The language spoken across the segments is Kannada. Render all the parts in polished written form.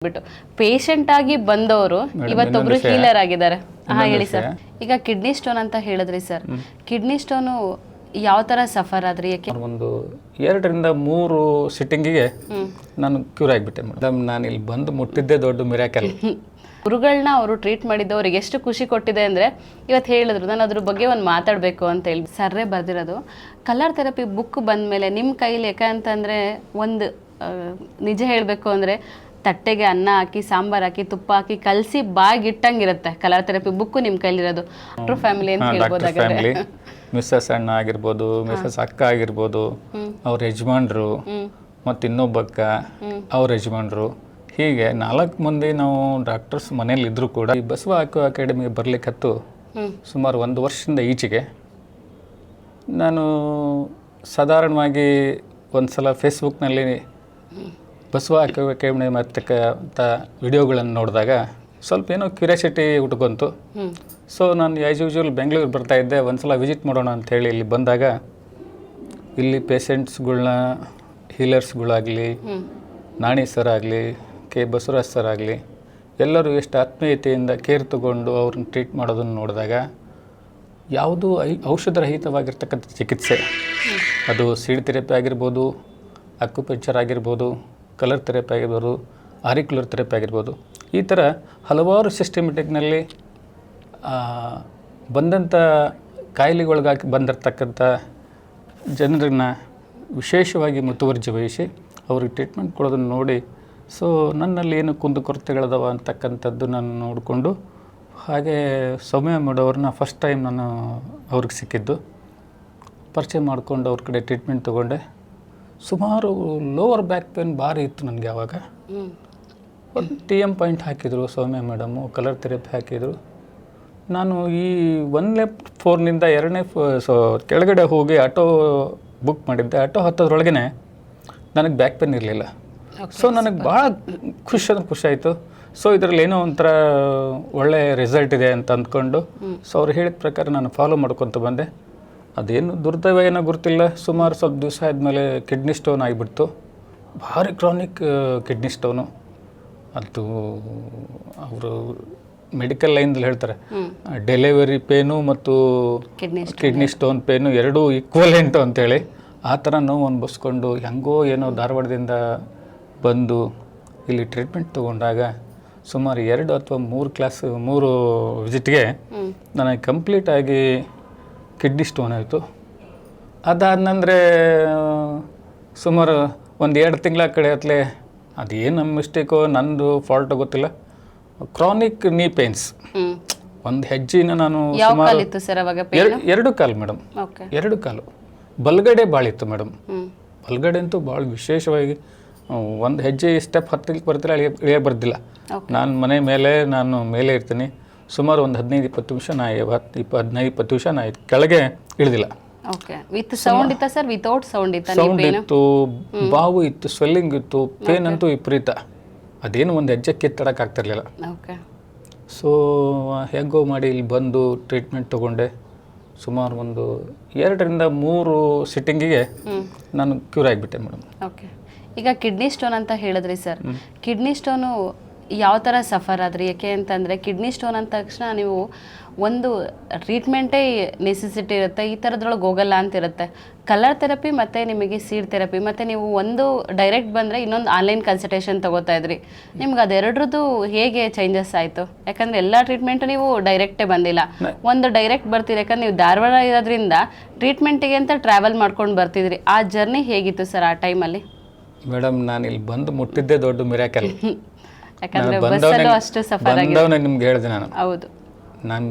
ಬಿಟ್ಟು ಪೇಷಂಟ್ ಆಗಿ ಬಂದವರು ಇವತ್ತೊಬ್ರು ಹೀಲರ್ ಆಗಿದ್ದಾರೆ. ಹೇಳಿ ಸರ್. ಈಗ ಕಿಡ್ನಿ ಸ್ಟೋನ್ ಅಂತ ಹೇಳಿದ್ರಿ ಸರ್, ಕಿಡ್ನಿ ಸ್ಟೋನು ಯಾವ ತರ ಸಫರ್ ಆದ್ರಿ? ಯಾಕೆ ಒಂದು 2 ರಿಂದ 3 ಸಿಟ್ಟಿಂಗಿಗೆ ನಾನು ಕ್ಯೂರ್ ಆಗಿಬಿಟ್ಟೆ ಮೇಡಮ್. ನಾನು ಇಲ್ಲಿ ಬಂದು ಮುಟ್ಟಿದ್ದೆ ದೊಡ್ಡ ಮಿರಾಕಲ್. ಗುರುಗಳನ್ನ ಅವರು ಟ್ರೀಟ್ ಮಾಡಿದ್ದವ್ರಿಗೆ ಎಷ್ಟು ಖುಷಿ ಕೊಟ್ಟಿದೆ ಅಂದರೆ ಇವತ್ತು ಹೇಳಿದ್ರು, ನಾನು ಅದ್ರ ಬಗ್ಗೆ ಒಂದು ಮಾತಾಡಬೇಕು ಅಂತ ಹೇಳಿ ಸರ್ರೇ ಬರೆದಿರೋದು. ಕಲರ್ ಥೆರಪಿ ಬುಕ್ ಬಂದಮೇಲೆ ನಿಮ್ಮ ಕೈಲಿ ಯಾಕಂತಂದರೆ ಒಂದು ನಿಜ ಹೇಳಬೇಕು ಅಂದರೆ ತಟ್ಟೆಗೆ ಅನ್ನ ಹಾಕಿ ಸಾಂಬಾರು ಹಾಕಿ ತುಪ್ಪ ಹಾಕಿ ಕಲಸಿ ಬಾಗಿಟ್ಟಂಗಿರುತ್ತೆ ಕಲರ್ ಥೆರಪಿ ಬುಕ್ಕು ನಿಮ್ಮ ಕೈಲಿರೋದು. ಡಾಕ್ಟರ್ ಫ್ಯಾಮಿಲಿ ಅಂತ ಹೇಳ್ಬೋದಾಗುತ್ತೆ. ಮಿಸ್ಸಸ್ ಅಣ್ಣ ಆಗಿರ್ಬೋದು, ಮಿಸ್ಸಸ್ ಅಕ್ಕ ಆಗಿರ್ಬೋದು, ಅವ್ರ ಯಜಮಾನ್ರು ಮತ್ತು ಇನ್ನೊಬ್ಬಕ್ಕ ಅವ್ರ ಯಜಮಾನ್ರು, ಹೀಗೆ 4 ಮಂದಿ ನಾವು ಡಾಕ್ಟರ್ಸ್ ಮನೇಲಿ ಇದ್ದರೂ ಕೂಡ ಈ ಬಸವ ಆಕ್ವಾ ಅಕಾಡೆಮಿಗೆ ಬರ್ಲಿಕ್ಕತ್ತು ಸುಮಾರು 1 ವರ್ಷದಿಂದ ಈಚೆಗೆ ನಾನು ಸಾಧಾರಣವಾಗಿ ಒಂದು ಸಲ ಫೇಸ್ಬುಕ್ನಲ್ಲಿ ಬಸವ ಆಕ್ವಾ ಅಕಾಡೆಮಿ ಮಾಡ್ತಕ್ಕಂಥ ವಿಡಿಯೋಗಳನ್ನು ನೋಡಿದಾಗ ಸ್ವಲ್ಪ ಏನೋ ಕ್ಯೂರಿಯಾಸಿಟಿ ಹುಟ್ಕೊಂತು. ಸೊ ನಾನು ಆ್ಯಸ್ ಯೂಶ್ವಲ್ ಬೆಂಗಳೂರು ಬರ್ತಾಯಿದ್ದೆ. ಒಂದು ಸಲ ವಿಸಿಟ್ ಮಾಡೋಣ ಅಂಥೇಳಿ ಇಲ್ಲಿ ಬಂದಾಗ ಇಲ್ಲಿ ಪೇಷಂಟ್ಸ್ಗಳ್ನ ಹೀಲರ್ಸ್ಗಳಾಗಲಿ, ನಾಣಿ ಸರ್ ಆಗಲಿ, ಕೆ ಬಸವರಾಜ್ ಸರ್ ಆಗಲಿ, ಎಲ್ಲರೂ ಎಷ್ಟು ಆತ್ಮೀಯತೆಯಿಂದ ಕೇರ್ ತಗೊಂಡು ಅವ್ರನ್ನ ಟ್ರೀಟ್ ಮಾಡೋದನ್ನು ನೋಡಿದಾಗ ಯಾವುದೂ ಔಷಧರಹಿತವಾಗಿರ್ತಕ್ಕಂಥ ಚಿಕಿತ್ಸೆ, ಅದು ಸೀಡ್ ಥೆರಪಿ ಆಗಿರ್ಬೋದು, ಅಕ್ಯುಪಂಕ್ಚರ್ ಆಗಿರ್ಬೋದು, ಕಲರ್ ಥೆರಪಿ ಆಗಿರ್ಬೋದು, ಆರಿಕ್ಯುಲರ್ ಥೆರಪಿ ಆಗಿರ್ಬೋದು, ಈ ಥರ ಹಲವಾರು ಸಿಸ್ಟಮೆಟಿಕ್ನಲ್ಲಿ ಬಂದಂಥ ಕಾಯಿಲೆಗಳಿಗಾಗಿ ಬಂದಿರತಕ್ಕಂಥ ಜನರನ್ನ ವಿಶೇಷವಾಗಿ ಮುತುವರ್ಜಿ ವಹಿಸಿ ಅವ್ರಿಗೆ ಟ್ರೀಟ್ಮೆಂಟ್ ಕೊಡೋದನ್ನು ನೋಡಿ, ಸೊ ನನ್ನಲ್ಲಿ ಏನು ಕುಂದುಕೊರತೆಗಳದಾವ ಅಂತಕ್ಕಂಥದ್ದು ನಾನು ನೋಡಿಕೊಂಡು, ಹಾಗೆ ಸೌಮ್ಯ ಮಾಡೋವ್ರನ್ನ ಫಸ್ಟ್ ಟೈಮ್ ನಾನು ಅವ್ರಿಗೆ ಸಿಕ್ಕಿದ್ದು, ಪರಿಚಯ ಮಾಡಿಕೊಂಡು ಅವ್ರ ಕಡೆ ಟ್ರೀಟ್ಮೆಂಟ್ ತೊಗೊಂಡೆ. ಸುಮಾರು ಲೋವರ್ ಬ್ಯಾಕ್ ಪೇನ್ ಭಾರಿ ಇತ್ತು ನನಗೆ. ಆವಾಗ ಒಂದು TM ಪಾಯಿಂಟ್ ಹಾಕಿದರು ಸೌಮ್ಯ ಮೇಡಮು, ಕಲರ್ ಥೆರಪಿ ಹಾಕಿದರು. ನಾನು ಈ 1ನೇ ಫ್ಲೋರ್ನಿಂದ 2ನೇ ಕೆಳಗಡೆ ಹೋಗಿ ಆಟೋ ಬುಕ್ ಮಾಡಿದ್ದೆ. ಆಟೋ ಹತ್ತೋದ್ರೊಳಗೆ ನನಗೆ ಬ್ಯಾಕ್ ಪೇನ್ ಇರಲಿಲ್ಲ. ಸೊ ನನಗೆ ಭಾಳ ಖುಷಿ ಆಯಿತು. ಸೊ ಇದರಲ್ಲಿ ಏನೋ ಒಂಥರ ಒಳ್ಳೆಯ ರಿಸಲ್ಟ್ ಇದೆ ಅಂತ ಅಂದ್ಕೊಂಡು, ಸೊ ಅವ್ರು ಹೇಳಿದ ಪ್ರಕಾರ ನಾನು ಫಾಲೋ ಮಾಡ್ಕೊತ ಬಂದೆ. ಅದೇನು ದುರ್ದೈವ ಏನೋ ಗೊತ್ತಿಲ್ಲ, ಸುಮಾರು ಸ್ವಲ್ಪ ದಿವಸ ಆದಮೇಲೆ ಕಿಡ್ನಿ ಸ್ಟೋನ್ ಆಗಿಬಿಡ್ತು. ಭಾರಿ ಕ್ರಾನಿಕ್ ಕಿಡ್ನಿ ಸ್ಟೋನು. ಅದು ಅವರು ಮೆಡಿಕಲ್ ಲೈನ್ದಲ್ಲಿ ಹೇಳ್ತಾರೆ, ಡೆಲಿವರಿ ಪೇನು ಮತ್ತು ಕಿಡ್ನಿ ಸ್ಟೋನ್ ಪೇನು ಎರಡೂ ಈಕ್ವಲೆಂಟು ಅಂತೇಳಿ. ಆ ಥರ ನೋವು ಅನ್ಭವಿಸ್ಕೊಂಡು ಹೆಂಗೋ ಏನೋ ಧಾರವಾಡದಿಂದ ಬಂದು ಇಲ್ಲಿ ಟ್ರೀಟ್ಮೆಂಟ್ ತೊಗೊಂಡಾಗ ಸುಮಾರು 2 ಅಥವಾ 3 ವಿಸಿಟ್ಗೆ ನನಗೆ ಕಂಪ್ಲೀಟಾಗಿ ಕಿಡ್ನಿ ಸ್ಟೋನ್ ಆಯಿತು. ಅದಾದನಂದರೆ ಸುಮಾರು ಒಂದು 2 ತಿಂಗಳ ಕಡೆ ಹತ್ತಲೇ ಅದೇನು ನಮ್ಮ ಮಿಸ್ಟೇಕೋ ನಂದು ಫಾಲ್ಟೋ ಗೊತ್ತಿಲ್ಲ, ಕ್ರಾನಿಕ್ ನೀ ಪೇನ್ಸ್. ಒಂದು ಹೆಜ್ಜೆನ ನಾನು ಸುಮಾರು 2 ಕಾಲು ಮೇಡಮ್, 2 ಕಾಲು ಬಲಗಡೆ ಭಾಳಿತ್ತು ಮೇಡಮ್. ಬಲಗಡೆ ಅಂತೂ ಭಾಳ ವಿಶೇಷವಾಗಿ ಒಂದು ಹೆಜ್ಜೆ ಸ್ಟೆಪ್ ಹತ್ತಲಿಕ್ಕೆ ಬರ್ತಿಲ್ಲ, ಇಳಿಯ ಬರ್ದಿಲ್ಲ. ನಾನು ಮನೆ ಮೇಲೆ ಇರ್ತೀನಿ. ಸುಮಾರು ಒಂದು 15-20 ನಿಮಿಷ ನಾ 15-20 ನಿಮಿಷ ನಾ ಕೆಳಗೆ ಇಳಿದಿಲ್ಲ. ಸೌಂಡ್ ಇತ್ತು, ಬಾವು ಇತ್ತು, ಸ್ವೆಲ್ಲಿಂಗ್ ಇತ್ತು, ಪೇನ್ ಅಂತೂ ವಿಪರೀತ. ಅದೇನು ಒಂದು ಹೆಜ್ಜೆ ಕಿತ್ತಡಕ್ಕಾಗ್ತಿರ್ಲಿಲ್ಲ. ಸೊ ಹೇಗೋ ಮಾಡಿ ಇಲ್ಲಿ ಬಂದು ಟ್ರೀಟ್ಮೆಂಟ್ ತೊಗೊಂಡೆ. ಸುಮಾರು ಒಂದು 2 ರಿಂದ 3 ಸಿಟ್ಟಿಂಗಿಗೆ ನಾನು ಕ್ಯೂರ್ ಆಗಿಬಿಟ್ಟೆ ಮೇಡಮ್. ಓಕೆ. ಈಗ ಕಿಡ್ನಿ ಸ್ಟೋನ್ ಅಂತ ಹೇಳಿದ್ರಿ ಸರ್, ಕಿಡ್ನಿ ಸ್ಟೋನು ಯಾವ ಥರ ಸಫರ್ ಆದ್ರಿ? ಯಾಕೆ ಅಂತಂದರೆ ಕಿಡ್ನಿ ಸ್ಟೋನ್ ಅಂದ ತಕ್ಷಣ ನೀವು ಒಂದು ಟ್ರೀಟ್ಮೆಂಟೇ ನೆಸೆಸಿಟಿ ಇರುತ್ತೆ, ಈ ಥರದ್ರೊಳಗೆ ಹೋಗಲ್ಲ ಅಂತಿರುತ್ತೆ. ಕಲರ್ ಥೆರಪಿ ಮತ್ತು ನಿಮಗೆ ಸೀಡ್ ಥೆರಪಿ, ಮತ್ತು ನೀವು ಒಂದು ಡೈರೆಕ್ಟ್ ಬಂದರೆ ಇನ್ನೊಂದು ಆನ್ಲೈನ್ ಕನ್ಸಲ್ಟೇಷನ್ ತೊಗೋತಾ ಇದ್ರಿ. ನಿಮ್ಗೆ ಅದೆರಡ್ರದ್ದು ಹೇಗೆ ಚೇಂಜಸ್ ಆಯಿತು? ಯಾಕಂದರೆ ಎಲ್ಲ ಟ್ರೀಟ್ಮೆಂಟು ನೀವು ಡೈರೆಕ್ಟೇ ಬಂದಿಲ್ಲ, ಒಂದು ಡೈರೆಕ್ಟ್ ಬರ್ತೀರಿ. ಯಾಕಂದ್ರೆ ನೀವು ಧಾರವಾಡ ಇರೋದ್ರಿಂದ ಟ್ರೀಟ್ಮೆಂಟಿಗೆ ಅಂತ ಟ್ರಾವೆಲ್ ಮಾಡ್ಕೊಂಡು ಬರ್ತಿದ್ರಿ. ಆ ಜರ್ನಿ ಹೇಗಿತ್ತು ಸರ್ ಆ ಟೈಮಲ್ಲಿ? ಮೇಡಮ್ ನಾನು ಇಲ್ಲಿ ಬಂದು ಮುಟ್ಟಿದ್ದೆ ದೊಡ್ಡ ಮಿರಾಕಲ್. ಯಾಕಂದರೆ ಬಸ್ಸಲ್ಲೂ ಅಷ್ಟು ಸಫರ್ ಆಗಿದೆ. ನಿಮ್ಗೆ ಹೇಳಿದೆ ನಾನು. ಹೌದು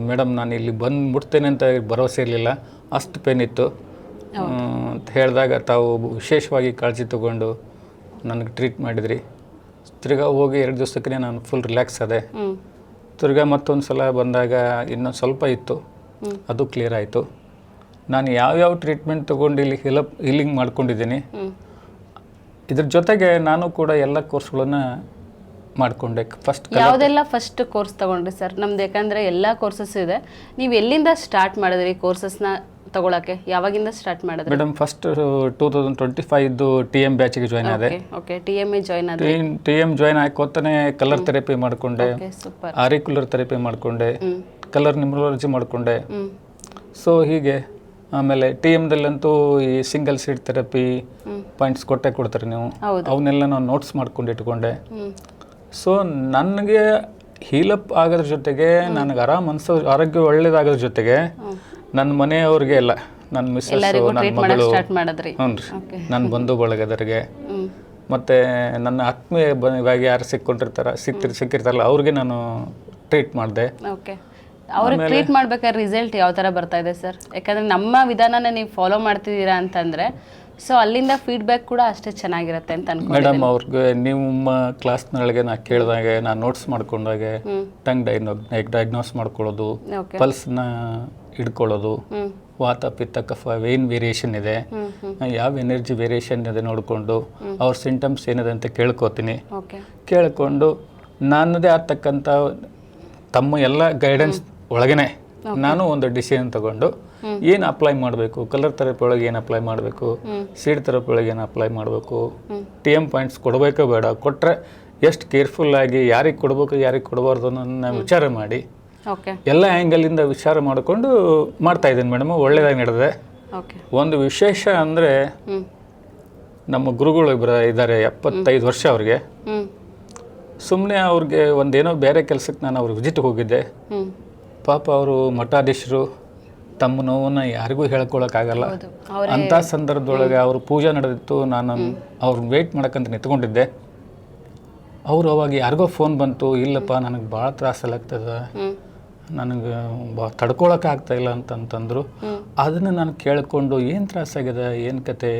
ಮೇಡಮ್ ನಾನು ಇಲ್ಲಿ ಬಂದು ಮುಟ್ತೇನೆ ಅಂತ ಭರವಸೆ ಇರಲಿಲ್ಲ, ಅಷ್ಟು ಪೇನ್ ಇತ್ತು ಅಂತ ಹೇಳಿದಾಗ ತಾವು ವಿಶೇಷವಾಗಿ ಕಾಳಜಿ ತೊಗೊಂಡು ನನಗೆ ಟ್ರೀಟ್ ಮಾಡಿದ್ರಿ. ತಿರ್ಗಾ ಹೋಗಿ 2 ದಿವಸಕ್ಕೆ ನಾನು ಫುಲ್ ರಿಲ್ಯಾಕ್ಸ್ ಆದೆ. ತಿರ್ಗಾ ಮತ್ತೊಂದು ಸಲ ಬಂದಾಗ ಇನ್ನೊಂದು ಸ್ವಲ್ಪ ಇತ್ತು, ಅದು ಕ್ಲಿಯರ್ ಆಯಿತು. ನಾನು ಯಾವ್ಯಾವ ಟ್ರೀಟ್ಮೆಂಟ್ ತೊಗೊಂಡು ಇಲ್ಲಿ ಹೀಲಿಂಗ್ ಮಾಡ್ಕೊಂಡಿದ್ದೀನಿ, ಇದ್ರ ಜೊತೆಗೆ ನಾನು ಕೂಡ ಎಲ್ಲ ಕೋರ್ಸ್ಗಳನ್ನು ಮಾಡಿಕೊಂಡೆ. ಯಾವುದೆಲ್ಲ ಫಸ್ಟ್ ಕೋರ್ಸ್ ತೊಗೊಂಡ್ರಿ ಸರ್? ನಮ್ದು ಯಾಕಂದರೆ ಎಲ್ಲ ಕೋರ್ಸಸ್ ಇದೆ. ನೀವು ಎಲ್ಲಿಂದ ಸ್ಟಾರ್ಟ್ ಮಾಡಿದ್ರಿ ಕೋರ್ಸಸ್ನ? ತಗೊಳಕ್ಕೆ ಯಾವಾಗಿಂದ ಸ್ಟಾರ್ಟ್ ಮಾಡಿದ್ರಿ? ಮೇಡಮ್ ಫಸ್ಟ್ 2025 TM ಬ್ಯಾಚಿಗೆ ಜಾಯ್ನ್ ಆದೆ. ಓಕೆ, TMA ಜಾಯ್ನ್ ಆದ್ರಿ. TM ಜಾಯ್ನ್ ಆಗೋತಾನೆ ಕಲರ್ ಥೆರಪಿ ಮಾಡಿಕೊಂಡೆ, ಸೂಪರ್. ಆರಿಕ್ಯುಲರ್ ಥೆರಪಿ ಮಾಡಿಕೊಂಡೆ, ಕಲರ್ ನ್ಯೂಮರಾಲಜಿ ಮಾಡಿಕೊಂಡೆ. ಸೊ ಹೀಗೆ ಆಮೇಲೆ TMದಲ್ಲಂತೂ ಈ ಸಿಂಗಲ್ ಸೀಡ್ ಥೆರಪಿ ಪಾಯಿಂಟ್ಸ್ ಕೊಡ್ತಾರೆ ನೀವು, ಅವನ್ನೆಲ್ಲ ನಾನು ನೋಟ್ಸ್ ಮಾಡ್ಕೊಂಡು ಇಟ್ಕೊಂಡೆ. ಸೊ ನನಗೆ ಹೀಲಪ್ ಆಗೋದ್ರ ಜೊತೆಗೆ ನನಗೆ ಆರೋಗ್ಯ ಒಳ್ಳೇದಾಗೋದ್ರ ಜೊತೆಗೆ ನನ್ನ ಮನೆಯವ್ರಿಗೆ ಎಲ್ಲ, ನನ್ನ ಮಿಸ್ಸಸ್, ನನ್ನ ಮಗಳು, ಹ್ಞೂ ರೀ, ನನ್ನ ಬಂಧು ಬಳಗದರಿಗೆ, ಮತ್ತು ನನ್ನ ಆತ್ಮೀಯವಾಗಿ ಯಾರು ಸಿಕ್ಕಿರ್ತಾರಲ್ಲ ಅವ್ರಿಗೆ ನಾನು ಟ್ರೀಟ್ ಮಾಡಿದೆ. ಅವ್ರಿಗೆ ಟ್ರೀಟ್ ಮಾಡ್ಬೇಕಾದ್ರೆ ರಿಸಲ್ಟ್ ಯಾವ ಥರ ಬರ್ತಾ ಇದೆ ಸರ್? ಯಾಕಂದರೆ ನಮ್ಮ ವಿಧಾನನ ನೀವು ಫಾಲೋ ಮಾಡ್ತಿದ್ದೀರಾ ಅಂತಂದರೆ ಸೊ ಅಲ್ಲಿಂದ ಫೀಡ್ಬ್ಯಾಕ್ ಕೂಡ ಅಷ್ಟೇ ಚೆನ್ನಾಗಿರುತ್ತೆ ಅಂತ ಅನ್ಕೊಂಡು. ಮೇಡಮ್ ಅವ್ರಿಗೆ ನಿಮ್ಮ ಕ್ಲಾಸ್ನೊಳಗೆ ನಾ ಕೇಳಿದಾಗೆ, ನಾನು ನೋಟ್ಸ್ ಮಾಡ್ಕೊಂಡಾಗೆ ಟಂಗ್ ಡಯಾಗ್ನೋಸ್ ಮಾಡ್ಕೊಳ್ಳೋದು, ಪಲ್ಸ್ನ ಹಿಡ್ಕೊಳ್ಳೋದು, ವಾತ ಪಿತ್ತ ಕಫ ಏನು ವೇರಿಯೇಷನ್ ಇದೆ, ಯಾವ ಎನರ್ಜಿ ವೇರಿಯೇಷನ್ ಇದೆ ನೋಡಿಕೊಂಡು ಅವ್ರ ಸಿಂಟಮ್ಸ್ ಏನಿದೆ ಅಂತ ಕೇಳ್ಕೊತೀನಿ. ಕೇಳಿಕೊಂಡು ನನ್ನದೇ ಆಗ್ತಕ್ಕಂಥ ತಮ್ಮ ಎಲ್ಲ ಗೈಡೆನ್ಸ್ ಒಳಗೇನೆ ನಾನು ಒಂದು ಡಿಸಿಷನ್ ತಗೊಂಡು ಏನು ಅಪ್ಲೈ ಮಾಡಬೇಕು, ಕಲರ್ ಥೆರಪಿ ಒಳಗೆ ಏನು ಅಪ್ಲೈ ಮಾಡಬೇಕು, ಸೀಡ್ ಥೆರಪಿ ಒಳಗೆ ಏನು ಅಪ್ಲೈ ಮಾಡಬೇಕು, TM ಪಾಯಿಂಟ್ಸ್ ಕೊಡಬೇಕೋ ಬೇಡ, ಕೊಟ್ಟರೆ ಎಷ್ಟು ಕೇರ್ಫುಲ್ಲಾಗಿ ಯಾರಿಗೆ ಕೊಡಬೇಕು ಯಾರಿಗೆ ಕೊಡಬಾರ್ದು ಅನ್ನೋದನ್ನ ವಿಚಾರ ಮಾಡಿ ಎಲ್ಲ ಆ್ಯಂಗಲಿಂದ ವಿಚಾರ ಮಾಡಿಕೊಂಡು ಮಾಡ್ತಾ ಇದ್ದೀನಿ ಮೇಡಮ್. ಒಳ್ಳೆಯದಾಗಿ ನಡೆದಿದೆ. ಒಂದು ವಿಶೇಷ ಅಂದರೆ ನಮ್ಮ ಗುರುಗಳು ಇದ್ದಾರೆ, 75 ವರ್ಷ ಅವ್ರಿಗೆ. ಸುಮ್ಮನೆ ಅವ್ರಿಗೆ ಒಂದೇನೋ ಬೇರೆ ಕೆಲಸಕ್ಕೆ ನಾನು ಅವ್ರಿಗೆ ವಿಸಿಟ್ ಹೋಗಿದ್ದೆ. ಪಾಪ ಅವರು ಮಠಾಧೀಶರು, ತಮ್ಮ ನೋವನ್ನು ಯಾರಿಗೂ ಹೇಳ್ಕೊಳಕ್ಕಾಗಲ್ಲ. ಅಂಥ ಸಂದರ್ಭದೊಳಗೆ ಅವರು ಪೂಜೆ ನಡೆದಿತ್ತು, ನಾನು ಅವ್ರನ್ನ ವೆಯ್ಟ್ ಮಾಡೋಕ್ಕಂತ ನಿಂತ್ಕೊಂಡಿದ್ದೆ. ಅವರು ಅವಾಗ ಯಾರಿಗೋ ಫೋನ್ ಬಂತು, ಇಲ್ಲಪ್ಪ ನನಗೆ ಭಾಳ ತ್ರಾಸಲ್ಲಾಗ್ತದೆ, ನನಗೆ ತಡ್ಕೊಳಕ್ಕಾಗ್ತಾಯಿಲ್ಲ ಅಂತಂತಂದರು. ಅದನ್ನು ನಾನು ಕೇಳಿಕೊಂಡು ಏನು ತ್ರಾಸಾಗಿದೆ, ಏನು ಕತೆ,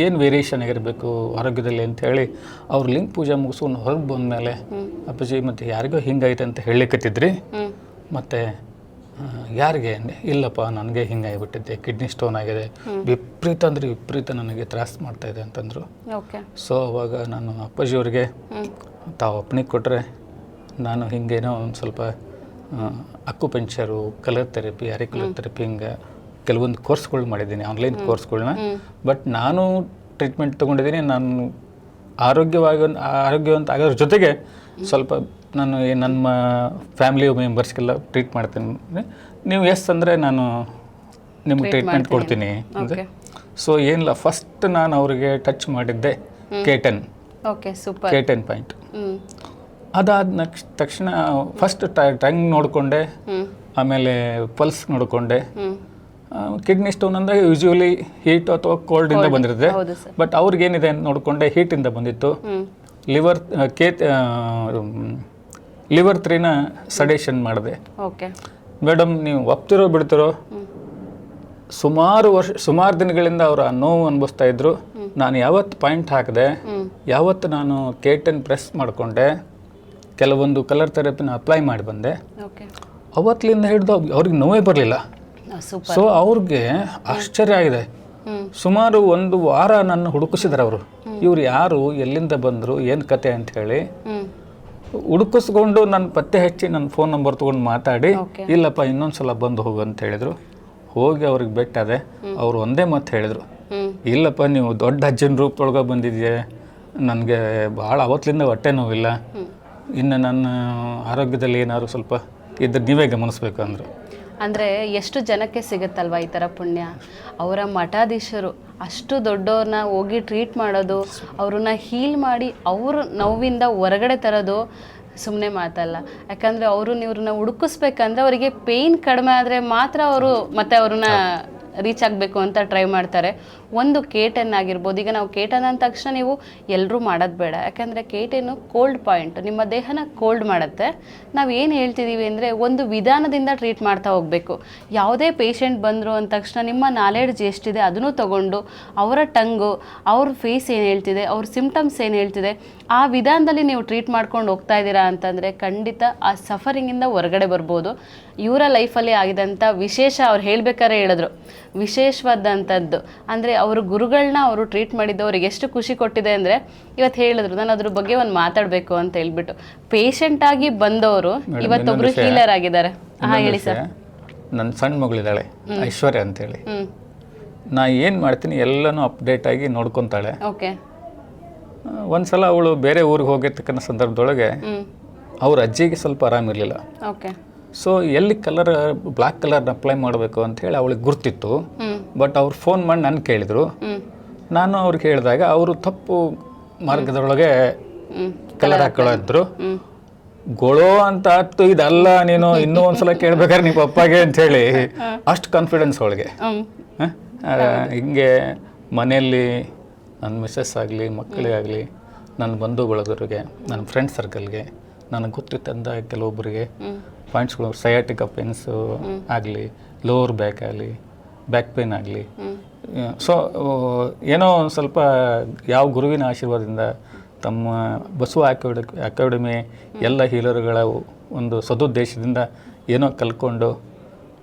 ಏನು ವೇರಿಯೇಷನ್ ಆಗಿರಬೇಕು ಆರೋಗ್ಯದಲ್ಲಿ ಅಂಥೇಳಿ ಅವ್ರು ಲಿಂಕ್ ಪೂಜೆ ಮುಗಿಸ್ಕೊಂಡು ಹೊರಗೆ ಬಂದಮೇಲೆ, ಅಪ್ಪಾಜಿ ಮತ್ತು ಯಾರಿಗೋ ಹಿಂಗೈತೆ ಅಂತ ಹೇಳಲಿಕ್ಕತ್ತಿದ್ರಿ. ಮತ್ತು ಯಾರಿಗೆ ಅಂದೆ, ಇಲ್ಲಪ್ಪ ನನಗೆ ಹಿಂಗಾಗಿಬಿಟ್ಟಿದ್ದೆ, ಕಿಡ್ನಿ ಸ್ಟೋನ್ ಆಗಿದೆ, ವಿಪರೀತ ಅಂದರೆ ವಿಪರೀತ ನನಗೆ ತ್ರಾಸ ಮಾಡ್ತಾಯಿದೆ ಅಂತಂದರು. ಸೊ ಅವಾಗ ನಾನು ಅಪ್ಪಾಜಿಯವ್ರಿಗೆ ತಾವು ಅಪ್ಪಣಿಗೆ ಕೊಟ್ಟರೆ ನಾನು ಹಿಂಗೇನೋ ಒಂದು ಸ್ವಲ್ಪ ಅಕ್ಯುಪಂಕ್ಚರು, ಕಲರ್ ಥೆರಪಿ, ಆರಿಕ್ಯುಲರ್ ಥೆರಪಿ, ಹಿಂಗೆ ಕೆಲವೊಂದು ಕೋರ್ಸ್ಗಳು ಮಾಡಿದ್ದೀನಿ, ಆನ್ಲೈನ್ ಕೋರ್ಸ್ಗಳನ್ನ. ಬಟ್ ನಾನು ಟ್ರೀಟ್ಮೆಂಟ್ ತೊಗೊಂಡಿದ್ದೀನಿ. ನಾನು ಆರೋಗ್ಯವಂತ ಆಗೋದ್ರ ಜೊತೆಗೆ ಸ್ವಲ್ಪ ನಾನು ನಮ್ಮ ಫ್ಯಾಮಿಲಿ ಮೆಂಬರ್ಸ್ಗೆಲ್ಲ ಟ್ರೀಟ್ ಮಾಡ್ತೀನಿ. ನೀವು ಎಸ್ ಅಂದರೆ ನಾನು ನಿಮ್ಗೆ ಟ್ರೀಟ್ಮೆಂಟ್ ಕೊಡ್ತೀನಿ ಅಂದರೆ. ಸೊ ಏನಿಲ್ಲ, ಫಸ್ಟ್ ನಾನು ಅವರಿಗೆ ಟಚ್ ಮಾಡಿದ್ದೆ K10 ಪಾಯಿಂಟ್. ಅದಾದ ತಕ್ಷಣ ಫಸ್ಟ್ ಟಂಗ್ ನೋಡಿಕೊಂಡೆ, ಆಮೇಲೆ ಪಲ್ಸ್ ನೋಡಿಕೊಂಡೆ. ಕಿಡ್ನಿ ಸ್ಟೋನ್ ಅಂದರೆ ಯೂಶ್ವಲಿ ಹೀಟ್ ಅಥವಾ ಕೋಲ್ಡಿಂದ ಬಂದಿರುತ್ತೆ. ಬಟ್ ಅವ್ರಿಗೇನಿದೆ ನೋಡಿಕೊಂಡೆ, ಹೀಟಿಂದ ಬಂದಿತ್ತು. ಲಿವರ್ 3ನ ಸಡೇಷನ್ ಮಾಡಿದೆ. ಮೇಡಮ್ ನೀವು ಒಪ್ತಿರೋ ಬಿಡ್ತಿರೋ, ಸುಮಾರು ದಿನಗಳಿಂದ ಅವರು ಆ ನೋವು ಅನುಭವಿಸ್ತಾ ಇದ್ರು. ನಾನು ಯಾವತ್ತು ಪಾಯಿಂಟ್ ಹಾಕಿದೆ, ಯಾವತ್ತು ನಾನು K10 ಪ್ರೆಸ್ ಮಾಡಿಕೊಂಡೆ, ಕೆಲವೊಂದು ಕಲರ್ ಥೆರಪಿನ ಅಪ್ಲೈ ಮಾಡಿ ಬಂದೆ, ಅವತ್ತಿನಿಂದ ಹಿಡಿದು ಅವ್ರಿಗೆ ನೋವೇ ಬರಲಿಲ್ಲ. ಸೊ ಅವ್ರಿಗೆ ಆಶ್ಚರ್ಯ ಆಗಿದೆ. ಸುಮಾರು 1 ವಾರ ನನ್ನ ಹುಡುಕಿಸಿದ್ರು ಅವರು, ಇವ್ರು ಯಾರು, ಎಲ್ಲಿಂದ ಬಂದರು, ಏನು ಕತೆ ಅಂಥೇಳಿ ಹುಡುಕಿಸ್ಕೊಂಡು ನನ್ನ ಪತ್ತೆ ಹಚ್ಚಿ ನನ್ನ ಫೋನ್ ನಂಬರ್ ತೊಗೊಂಡು ಮಾತಾಡಿ, ಇಲ್ಲಪ್ಪ ಇನ್ನೊಂದು ಸಲ ಬಂದು ಹೋಗು ಅಂತ ಹೇಳಿದರು. ಹೋಗಿ ಅವ್ರಿಗೆ ಭೇಟಿಯಾದೆ. ಅವರು ಒಂದೇ ಮಾತು ಹೇಳಿದರು, ಇಲ್ಲಪ್ಪ ನೀವು ದೊಡ್ಡ ಅಜ್ಜನ ರೂಪದೊಳಗೆ ಬಂದಿದೆಯಾ, ನನಗೆ ಭಾಳ ಅವತ್ತಿನಿಂದ ಹೊಟ್ಟೆ ನೋವಿಲ್ಲ, ಇನ್ನು ನನ್ನ ಆರೋಗ್ಯದಲ್ಲಿ ಏನಾದ್ರು ಸ್ವಲ್ಪ ಇದ್ರ ನೀವೇ ಗಮನಿಸ್ಬೇಕು ಅಂದರು. ಅಂದರೆ ಎಷ್ಟು ಜನಕ್ಕೆ ಸಿಗುತ್ತಲ್ವ ಈ ಥರ ಪುಣ್ಯ. ಅವರ ಮಠಾಧೀಶರು ಅಷ್ಟು ದೊಡ್ಡವ್ರನ್ನ ಹೋಗಿ ಟ್ರೀಟ್ ಮಾಡೋದು, ಅವ್ರನ್ನ ಹೀಲ್ ಮಾಡಿ ಅವ್ರ ನೋವಿಂದ ಹೊರಗಡೆ ತರೋದು ಸುಮ್ಮನೆ ಮಾತಲ್ಲ. ಯಾಕಂದರೆ ಇವ್ರನ್ನ ಹುಡುಕಿಸ್ಬೇಕಂದ್ರೆ ಅವರಿಗೆ ಪೇಯ್ನ್ ಕಡಿಮೆ ಆದರೆ ಮಾತ್ರ ಅವರು ಮತ್ತೆ ಅವ್ರನ್ನ ರೀಚ್ ಆಗಬೇಕು ಅಂತ ಟ್ರೈ ಮಾಡ್ತಾರೆ. ಒಂದು K10 ಆಗಿರ್ಬೋದು. ಈಗ ನಾವು K10 ಅಂದ ತಕ್ಷಣ ನೀವು ಎಲ್ಲರೂ ಮಾಡೋದು ಬೇಡ, ಯಾಕಂದರೆ K10 ಕೋಲ್ಡ್ ಪಾಯಿಂಟ್, ನಿಮ್ಮ ದೇಹನ ಕೋಲ್ಡ್ ಮಾಡುತ್ತೆ. ನಾವು ಏನು ಹೇಳ್ತಿದ್ದೀವಿ ಅಂದರೆ ಒಂದು ವಿಧಾನದಿಂದ ಟ್ರೀಟ್ ಮಾಡ್ತಾ ಹೋಗಬೇಕು. ಯಾವುದೇ ಪೇಷಂಟ್ ಬಂದರು ಅಂದ ತಕ್ಷಣ ನಿಮ್ಮ ನಾಲೆಡ್ಜ್ ಎಷ್ಟಿದೆ ಅದನ್ನು ತೊಗೊಂಡು ಅವರ ಟಂಗು, ಅವ್ರ ಫೇಸ್ ಏನು ಹೇಳ್ತಿದೆ, ಅವ್ರ ಸಿಮ್ಟಮ್ಸ್ ಏನು ಹೇಳ್ತಿದೆ, ಆ ವಿಧಾನದಲ್ಲಿ ನೀವು ಟ್ರೀಟ್ ಮಾಡ್ಕೊಂಡು ಹೋಗ್ತಾ ಇದ್ದೀರಾ ಅಂತಂದರೆ ಖಂಡಿತ ಆ ಸಫರಿಂಗಿಂದ ಹೊರಗಡೆ ಬರ್ಬೋದು. ಇವರ ಲೈಫಲ್ಲಿ ಆಗಿದಂಥ ವಿಶೇಷ ಅವ್ರು ಹೇಳ್ಬೇಕಾದ್ರೆ ಹೇಳಿದ್ರು, ವಿಶೇಷವಾದಂಥದ್ದು ಅಂದರೆ ಅವರು ಗುರುಗಳನ್ನ ಅವರು ಟ್ರೀಟ್ ಮಾಡಿದ್ದು ಅವ್ರಿಗೆ ಎಷ್ಟು ಖುಷಿ ಕೊಟ್ಟಿದೆ ಅಂದರೆ ಇವತ್ತು ಹೇಳಿದ್ರು, ನಾನು ಅದ್ರ ಬಗ್ಗೆ ಒಂದು ಮಾತಾಡಬೇಕು ಅಂತ ಹೇಳ್ಬಿಟ್ಟು. ಪೇಷಂಟ್ ಆಗಿ ಬಂದವರು ಇವತ್ತೊಬ್ರು ಹೀಲರ್ ಆಗಿದ್ದಾರೆ. ಹೇಳಿ ಸರ್. ನನ್ನ ಸಣ್ಣ ಮಗಳಿದ್ದಾಳೆ ಐಶ್ವರ್ಯ ಅಂತೇಳಿ. ಹ್ಞೂ ನಾ ಏನು ಮಾಡ್ತೀನಿ ಎಲ್ಲನೂ ಅಪ್ಡೇಟಾಗಿ ನೋಡ್ಕೊತಾಳೆ. ಓಕೆ. ಒಂದು ಸಲ ಅವಳು ಬೇರೆ ಊರಿಗೆ ಹೋಗಿರ್ತಕ್ಕಂಥ ಸಂದರ್ಭದೊಳಗೆ ಅವ್ರ ಅಜ್ಜಿಗೆ ಸ್ವಲ್ಪ ಆರಾಮಿರಲಿಲ್ಲ. ಓಕೆ. ಸೊ ಎಲ್ಲಿ ಬ್ಲ್ಯಾಕ್ ಕಲರ್ನ ಅಪ್ಲೈ ಮಾಡಬೇಕು ಅಂಥೇಳಿ ಅವಳಿಗೆ ಗುರ್ತಿತ್ತು. ಬಟ್ ಅವ್ರು ಫೋನ್ ಮಾಡಿ ನನ್ನ ಕೇಳಿದರು. ನಾನು ಅವ್ರಿಗೆ ಹೇಳಿದಾಗ ಅವರು ತಪ್ಪು ಮಾರ್ಗದೊಳಗೆ ಕಲರ್ ಹಾಕೊಳ್ಳೋದ್ರು. ಗೊಳೋ ಅಂತ ಆಯ್ತು, ಇದಲ್ಲ ನೀನು ಇನ್ನೂ ಒಂದ್ಸಲ ಕೇಳ್ಬೇಕಾದ್ರೆ ನಿಮ್ಮ ಪಪ್ಪಾಗೆ ಅಂಥೇಳಿ ಅಷ್ಟು ಕಾನ್ಫಿಡೆನ್ಸ್ ಅವಳಿಗೆ. ಹಿಂಗೆ ಮನೆಯಲ್ಲಿ ನನ್ನ ಮಿಸ್ಸಸ್ ಆಗಲಿ, ಮಕ್ಕಳಿಗೆ ಆಗಲಿ, ನನ್ನ ಬಂಧು ಬಳಗರಿಗೆ, ನನ್ನ ಫ್ರೆಂಡ್ ಸರ್ಕಲ್ಗೆ, ನನಗೆ ಗೊತ್ತಿತ್ತಂದ ಕೆಲವೊಬ್ಬರಿಗೆ ಪಾಯಿಂಟ್ಸ್ಗಳು ಸಯಾಟಿಕ ಪೇನ್ಸು ಆಗಲಿ, ಲೋವರ್ ಬ್ಯಾಕ್ ಆಗಲಿ, ಬ್ಯಾಕ್ ಪೇನ್ ಆಗಲಿ. ಸೊ ಏನೋ ಒಂದು ಸ್ವಲ್ಪ ಯಾವ ಗುರುವಿನ ಆಶೀರ್ವಾದದಿಂದ ತಮ್ಮ ಬಸವ ಅಕಾಡೆಮಿ ಎಲ್ಲ ಹೀಲರ್ಗಳ ಒಂದು ಸದುದ್ದೇಶದಿಂದ ಏನೋ ಕಲ್ತ್ಕೊಂಡು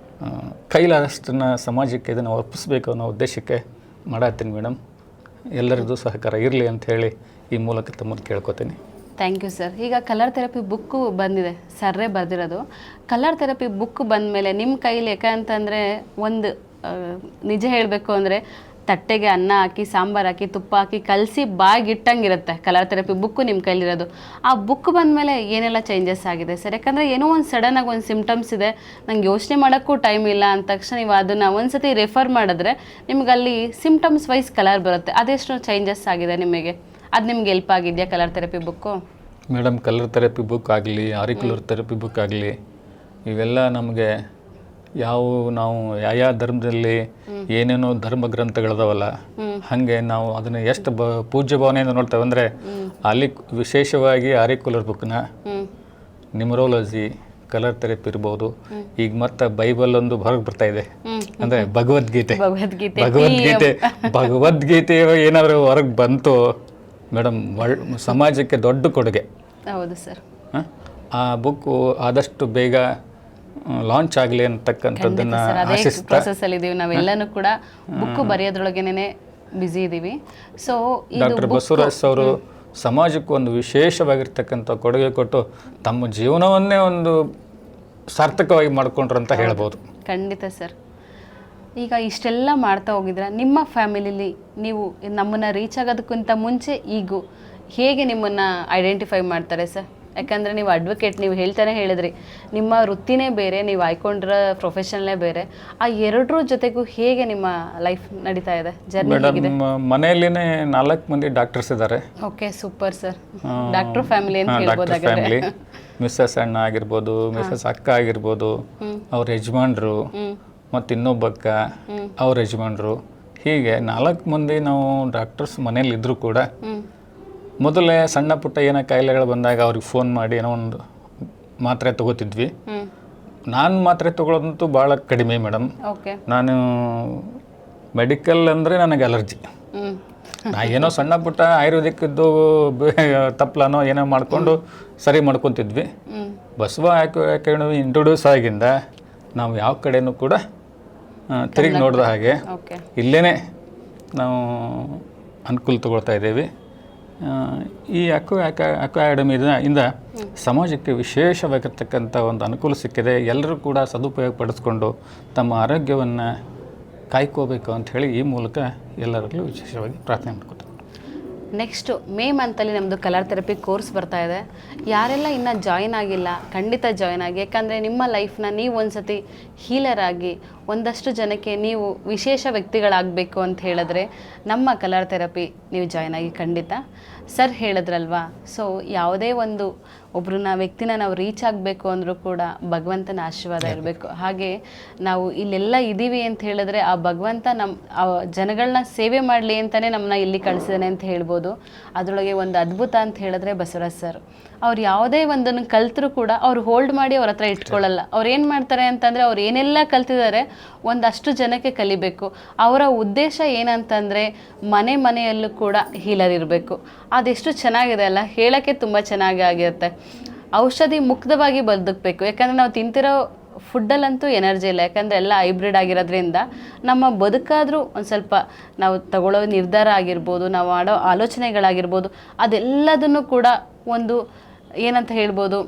ಕೈಲಾದಷ್ಟನ್ನು ಸಮಾಜಕ್ಕೆ ಇದನ್ನು ಒಪ್ಪಿಸ್ಬೇಕು ಅನ್ನೋ ಉದ್ದೇಶಕ್ಕೆ ಮಾಡತ್ತೀನಿ ಮೇಡಮ್. ಎಲ್ಲರದ್ದು ಸಹಕಾರ ಇರಲಿ ಅಂತ ಹೇಳಿ ಈ ಮೂಲಕ ತಮ್ಮನ್ನು ಕೇಳ್ಕೊತೀನಿ. Thank you sir. ಈಗ ಕಲರ್ ಥೆರಪಿ ಬುಕ್ಕು ಬಂದಿದೆ, ಸರ್ರೇ ಬರೆದಿರೋದು. ಕಲರ್ ಥೆರಪಿ ಬುಕ್ ಬಂದಮೇಲೆ ನಿಮ್ಮ ಕೈಲಿ ಯಾಕಂತಂದರೆ ಒಂದು ನಿಜ ಹೇಳಬೇಕು ಅಂದರೆ ತಟ್ಟೆಗೆ ಅನ್ನ ಹಾಕಿ, ಸಾಂಬಾರು ಹಾಕಿ, ತುಪ್ಪ ಹಾಕಿ ಕಲಸಿ ಬಾಗಿಟ್ಟಂಗಿರುತ್ತೆ ಕಲರ್ ಥೆರಪಿ ಬುಕ್ಕು ನಿಮ್ಮ ಕೈಲಿರೋದು. ಆ ಬುಕ್ ಬಂದಮೇಲೆ ಏನೆಲ್ಲ ಚೇಂಜಸ್ ಆಗಿದೆ ಸರ್? ಯಾಕಂದರೆ ಏನೋ ಒಂದು ಸಡನ್ನಾಗಿ ಒಂದು ಸಿಮ್ಟಮ್ಸ್ ಇದೆ, ನಂಗೆ ಯೋಚನೆ ಮಾಡೋಕ್ಕೂ ಟೈಮ್ ಇಲ್ಲ ಅಂದ ತಕ್ಷಣ ನೀವು ಅದನ್ನು ಒಂದು ಸತಿ ರೆಫರ್ ಮಾಡಿದ್ರೆ ನಿಮ್ಗೆ ಅಲ್ಲಿ ಸಿಮ್ಟಮ್ಸ್ ವೈಸ್ ಕಲರ್ ಬರುತ್ತೆ. ಅದೆಷ್ಟು ಚೇಂಜಸ್ ಆಗಿದೆ ನಿಮಗೆ? ಅದು ನಿಮ್ಗೆ ಹೆಲ್ಪ್ ಆಗಿದೆಯಾ colour therapy book? Madam, colour therapy book ಆಗಲಿ, ಆರಿಕ್ಯುಲರ್ ಥೆರಪಿ ಬುಕ್ ಆಗಲಿ, ಇವೆಲ್ಲ ನಮಗೆ ನಾವು ಯಾವ ಧರ್ಮದಲ್ಲಿ ಏನೇನೋ ಧರ್ಮ ಗ್ರಂಥಗಳದಾವಲ್ಲ, ಹಾಗೆ ನಾವು ಅದನ್ನು ಎಷ್ಟು ಪೂಜ್ಯ ಭಾವನೆಯಿಂದ ನೋಡ್ತೇವೆ ಅಂದರೆ ಅಲ್ಲಿ ವಿಶೇಷವಾಗಿ ಆರಿಕ್ಯುಲರ್ ಬುಕ್ನ ನ್ಯೂಮರಾಲಜಿ, ಕಲರ್ ಥೆರಪಿ ಇರ್ಬೋದು. ಈಗ ಮತ್ತೆ ಬೈಬಲ್ ಒಂದು ಹೊರಗೆ ಬರ್ತಾ ಇದೆ, ಅಂದರೆ ಭಗವದ್ಗೀತೆ ಏನಾದರೂ ಹೊರಗೆ ಬಂತು ಮೇಡಮ್, ಸಮಾಜಕ್ಕೆ ದೊಡ್ಡ ಕೊಡುಗೆ. ಹೌದು ಸರ್. ಆ ಬುಕ್ಕು ಆದಷ್ಟು ಬೇಗ ಲಾಂಚ್ ಆಗಲಿ ಅಂತಕ್ಕಂಥದ್ದನ್ನು ಆಶಿಸ್ತಾ ನಾವೆಲ್ಲನೂ ಕೂಡ ಬುಕ್ ಬರೆಯೋದ್ರೊಳಗೇನೆ ಬ್ಯುಸಿ ಇದ್ದೀವಿ. ಸೊ ಡಾಕ್ಟರ್ ಬಸವರಾಜ್ ಅವರು ಸಮಾಜಕ್ಕೆ ಒಂದು ವಿಶೇಷವಾಗಿರ್ತಕ್ಕಂಥ ಕೊಡುಗೆ ಕೊಟ್ಟು ತಮ್ಮ ಜೀವನವನ್ನೇ ಒಂದು ಸಾರ್ಥಕವಾಗಿ ಮಾಡಿಕೊಂಡ್ರು ಅಂತ ಹೇಳ್ಬೋದು. ಖಂಡಿತ ಸರ್. ಈಗ ಇಷ್ಟೆಲ್ಲ ಮಾಡ್ತಾ ಹೋಗಿದ್ರೆ ನಿಮ್ಮ ಫ್ಯಾಮಿಲಿಲಿ ನೀವು ನಮ್ಮನ್ನು ರೀಚ್ ಆಗೋದಕ್ಕಿಂತ ಮುಂಚೆ ಈಗೂ ಹೇಗೆ ನಿಮ್ಮನ್ನು ಐಡೆಂಟಿಫೈ ಮಾಡ್ತಾರೆ ಸರ್? ಯಾಕಂದರೆ ನೀವು ಅಡ್ವೊಕೇಟ್, ನೀವು ಹೇಳ್ತಾನೆ ಹೇಳಿದ್ರಿ ನಿಮ್ಮ ವೃತ್ತಿನೇ ಬೇರೆ, ನೀವು ಆಯ್ಕೊಂಡಿರೋ ಪ್ರೊಫೆಷನ್ನೇ ಬೇರೆ. ಆ ಎರಡರ ಜೊತೆಗೂ ಹೇಗೆ ನಿಮ್ಮ ಲೈಫ್ ನಡೀತಾ ಇದೆ, ಜರ್ನಿ ಹೇಗಿದೆ? ಮನೆಯಲ್ಲಿನೇ 4 ಮಂದಿ ಡಾಕ್ಟರ್ಸ್ ಇದ್ದಾರೆ. Okay, super sir. Doctor family ಅಂತ ಹೇಳ್ಬೋದಾಗುತ್ತೆ. ಮಿಸ್ಸಸ್ ಅಣ್ಣ ಆಗಿರ್ಬೋದು, ಮಿಸ್ಸಸ್ ಅಕ್ಕ ಆಗಿರ್ಬೋದು, ಅವ್ರ ಯಜಮಾನ್ರು, ಮತ್ತು ಇನ್ನೊಬ್ಬಕ್ಕ ಅವ್ರ ಯಜಮಾನ್ರು, ಹೀಗೆ 4 ಮಂದಿ ನಾವು ಡಾಕ್ಟರ್ಸ್ ಮನೇಲಿ ಇದ್ದರೂ ಕೂಡ ಮೊದಲೇ ಸಣ್ಣ ಪುಟ್ಟ ಏನೋ ಕಾಯಿಲೆಗಳು ಬಂದಾಗ ಅವ್ರಿಗೆ ಫೋನ್ ಮಾಡಿ ಏನೋ ಒಂದು ಮಾತ್ರೆ ತಗೋತಿದ್ವಿ. ನಾನು ಮಾತ್ರೆ ತಗೊಳ್ಳೋದಂತೂ ಭಾಳ ಕಡಿಮೆ ಮೇಡಮ್. ನಾನು ಮೆಡಿಕಲ್ ಅಂದರೆ ನನಗೆ ಅಲರ್ಜಿ. ನಾ ಏನೋ ಸಣ್ಣ ಪುಟ್ಟ ಆಯುರ್ವೇದಿಕ್ಕಿದ್ದು ತಪ್ಪಲನೋ ಏನೋ ಮಾಡಿಕೊಂಡು ಸರಿ ಮಾಡ್ಕೊತಿದ್ವಿ. ಬಸವ ಅಕಾಡೆಮಿ ಇಂಟ್ರೊಡ್ಯೂಸ್ ಆಗಿಂದ ನಾವು ಯಾವ ಕಡೆನೂ ಕೂಡ ತಿರುಗಿ ನೋಡಿದ ಹಾಗೆ ಇಲ್ಲೇ ನಾವು ಅನುಕೂಲ ತಗೊಳ್ತಾ ಇದ್ದೀವಿ. ಈ ಅಕಾಡೆಮಿಯಿಂದ ಸಮಾಜಕ್ಕೆ ವಿಶೇಷವಾಗಿರ್ತಕ್ಕಂಥ ಒಂದು ಅನುಕೂಲ ಸಿಕ್ಕಿದೆ. ಎಲ್ಲರೂ ಕೂಡ ಸದುಪಯೋಗ ಪಡಿಸ್ಕೊಂಡು ತಮ್ಮ ಆರೋಗ್ಯವನ್ನು ಕಾಯ್ಕೋಬೇಕು ಅಂಥೇಳಿ ಈ ಮೂಲಕ ಎಲ್ಲರಲ್ಲೂ ವಿಶೇಷವಾಗಿ ಪ್ರಾರ್ಥನೆ ಮಾಡ್ಕೊತಾರೆ. ನೆಕ್ಸ್ಟು ಮೇ ಮಂತಲ್ಲಿ ನಮ್ಮದು ಕಲರ್ ಥೆರಪಿ ಕೋರ್ಸ್ ಬರ್ತಾ ಇದೆ. ಯಾರೆಲ್ಲ ಇನ್ನೂ ಜಾಯ್ನ್ ಆಗಿಲ್ಲ ಖಂಡಿತ ಜಾಯ್ನ್ ಆಗಿ. ಯಾಕಂದರೆ ನಿಮ್ಮ ಲೈಫ್ನ ನೀವು ಒಂದು ಸತಿ ಹೀಲರ್ ಆಗಿ ಒಂದಷ್ಟು ಜನಕ್ಕೆ ನೀವು ವಿಶೇಷ ವ್ಯಕ್ತಿಗಳಾಗಬೇಕು ಅಂತ ಹೇಳಿದ್ರೆ ನಮ್ಮ ಕಲರ್ ಥೆರಪಿ ನೀವು ಜಾಯ್ನ್ ಆಗಿ ಖಂಡಿತ. ಸರ್ ಹೇಳಿದ್ರಲ್ವಾ, ಸೊ ಯಾವುದೇ ಒಂದು ಒಬ್ಬರನ್ನ ವ್ಯಕ್ತಿನ ನಾವು ರೀಚ್ ಆಗಬೇಕು ಅಂದರೂ ಕೂಡ ಭಗವಂತನ ಆಶೀರ್ವಾದ ಇರಬೇಕು. ಹಾಗೆ ನಾವು ಇಲ್ಲೆಲ್ಲ ಇದ್ದೀವಿ ಅಂತ ಹೇಳಿದ್ರೆ ಆ ಭಗವಂತ ನಮ್ಮ ಜನಗಳನ್ನ ಸೇವೆ ಮಾಡಲಿ ಅಂತಲೇ ನಮ್ಮನ್ನ ಇಲ್ಲಿ ಕಳಿಸಿದಾನೆ ಅಂತ ಹೇಳ್ಬೋದು. ಅದರೊಳಗೆ ಒಂದು ಅದ್ಭುತ ಅಂತ ಹೇಳಿದ್ರೆ ಬಸವರಾಜ್ ಸರ್. ಅವ್ರು ಯಾವುದೇ ಒಂದನ್ನು ಕಲ್ತರೂ ಕೂಡ ಅವ್ರು ಹೋಲ್ಡ್ ಮಾಡಿ ಅವ್ರ ಹತ್ರ ಇಟ್ಕೊಳ್ಳಲ್ಲ. ಅವ್ರು ಏನು ಮಾಡ್ತಾರೆ ಅಂತಂದರೆ ಅವ್ರು ಏನೆಲ್ಲ ಕಲ್ತಿದ್ದಾರೆ ಒಂದಷ್ಟು ಜನಕ್ಕೆ ಕಲಿಬೇಕು. ಅವರ ಉದ್ದೇಶ ಏನಂತಂದರೆ ಮನೆಯಲ್ಲೂ ಕೂಡ ಹೀಲರ್ ಇರಬೇಕು. ಅದೆಷ್ಟು ಚೆನ್ನಾಗಿದೆ ಅಲ್ಲ, ಹೇಳೋಕ್ಕೆ ತುಂಬ ಚೆನ್ನಾಗಿ ಆಗಿರುತ್ತೆ. ಔಷಧಿ ಮುಕ್ತವಾಗಿ ಬದುಕಬೇಕು. ಯಾಕಂದರೆ ನಾವು ತಿಂತಿರೋ ಫುಡ್ಡಲ್ಲಂತೂ ಎನರ್ಜಿ ಇಲ್ಲ. ಯಾಕಂದರೆ ಎಲ್ಲ ಹೈಬ್ರಿಡ್ ಆಗಿರೋದ್ರಿಂದ ನಮ್ಮ ಬದುಕಾದರೂ ಒಂದು ಸ್ವಲ್ಪ ನಾವು ತಗೊಳ್ಳೋ ನಿರ್ಧಾರ ಆಗಿರ್ಬೋದು, ನಾವು ಆಡೋ ಆಲೋಚನೆಗಳಾಗಿರ್ಬೋದು, ಅದೆಲ್ಲದನ್ನು ಕೂಡ ಒಂದು ಏನಂತ ಹೇಳ್ಬೋದು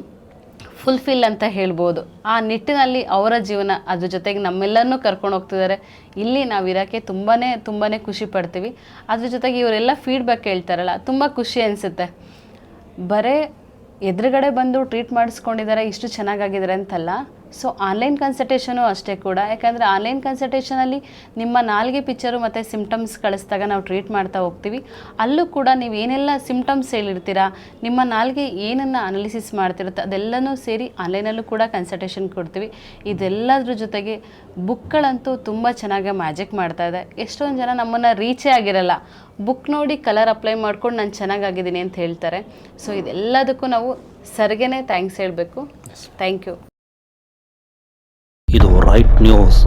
ಫುಲ್ಫಿಲ್ ಅಂತ ಹೇಳ್ಬೋದು. ಆ ನಿಟ್ಟಿನಲ್ಲಿ ಅವರ ಜೀವನ ಅದ್ರ ಜೊತೆಗೆ ನಮ್ಮೆಲ್ಲರನ್ನೂ ಕರ್ಕೊಂಡು ಹೋಗ್ತಿದ್ದಾರೆ. ಇಲ್ಲಿ ನಾವು ಇರೋಕ್ಕೆ ತುಂಬಾ ಖುಷಿ ಪಡ್ತೀವಿ. ಅದ್ರ ಜೊತೆಗೆ ಇವರೆಲ್ಲ ಫೀಡ್ಬ್ಯಾಕ್ ಹೇಳ್ತಾರಲ್ಲ, ತುಂಬ ಖುಷಿ ಅನಿಸುತ್ತೆ. ಬರೀ ಎದುರುಗಡೆ ಬಂದು ಟ್ರೀಟ್ ಮಾಡಿಸ್ಕೊಂಡಿದ್ದಾರೆ, ಇಷ್ಟು ಚೆನ್ನಾಗಾಗಿದ್ದಾರೆ ಅಂತಲ್ಲ. ಸೊ ಆನ್ಲೈನ್ ಕನ್ಸಲ್ಟೇಷನು ಅಷ್ಟೇ ಕೂಡ. ಯಾಕಂದರೆ ಆನ್ಲೈನ್ ಕನ್ಸಲ್ಟೇಷನಲ್ಲಿ ನಿಮ್ಮ ನಾಲ್ಗೆ ಪಿಕ್ಚರು ಮತ್ತು ಸಿಮ್ಟಮ್ಸ್ ಕಳಿಸಿದಾಗ ನಾವು ಟ್ರೀಟ್ ಮಾಡ್ತಾ ಹೋಗ್ತೀವಿ. ಅಲ್ಲೂ ಕೂಡ ನೀವು ಏನೆಲ್ಲ ಸಿಮ್ಟಮ್ಸ್ ಹೇಳಿರ್ತೀರಾ, ನಿಮ್ಮ ನಾಲ್ಗೆ ಏನನ್ನು ಅನಾಲಿಸಿಸ್ ಮಾಡ್ತಿರುತ್ತೆ ಅದೆಲ್ಲನೂ ಸೇರಿ ಆನ್ಲೈನಲ್ಲೂ ಕೂಡ ಕನ್ಸಲ್ಟೇಷನ್ ಕೊಡ್ತೀವಿ. ಇದೆಲ್ಲದ್ರ ಜೊತೆಗೆ ಬುಕ್ಗಳಂತೂ ತುಂಬ ಚೆನ್ನಾಗಿ ಮ್ಯಾಜಿಕ್ ಮಾಡ್ತಾ ಇದೆ. ಎಷ್ಟೊಂದು ಜನ ನಮ್ಮನ್ನು ರೀಚೇ ಆಗಿರಲ್ಲ, ಬುಕ್ ನೋಡಿ ಕಲರ್ ಅಪ್ಲೈ ಮಾಡ್ಕೊಂಡು ನಾನು ಚೆನ್ನಾಗಾಗಿದ್ದೀನಿ ಅಂತ ಹೇಳ್ತಾರೆ. ಸೊ ಇದೆಲ್ಲದಕ್ಕೂ ನಾವು ಸರ್ಗೇ ಥ್ಯಾಂಕ್ಸ್ ಹೇಳಬೇಕು. Thank you. ಇದು ರೈಟ್ ನ್ಯೂಸ್.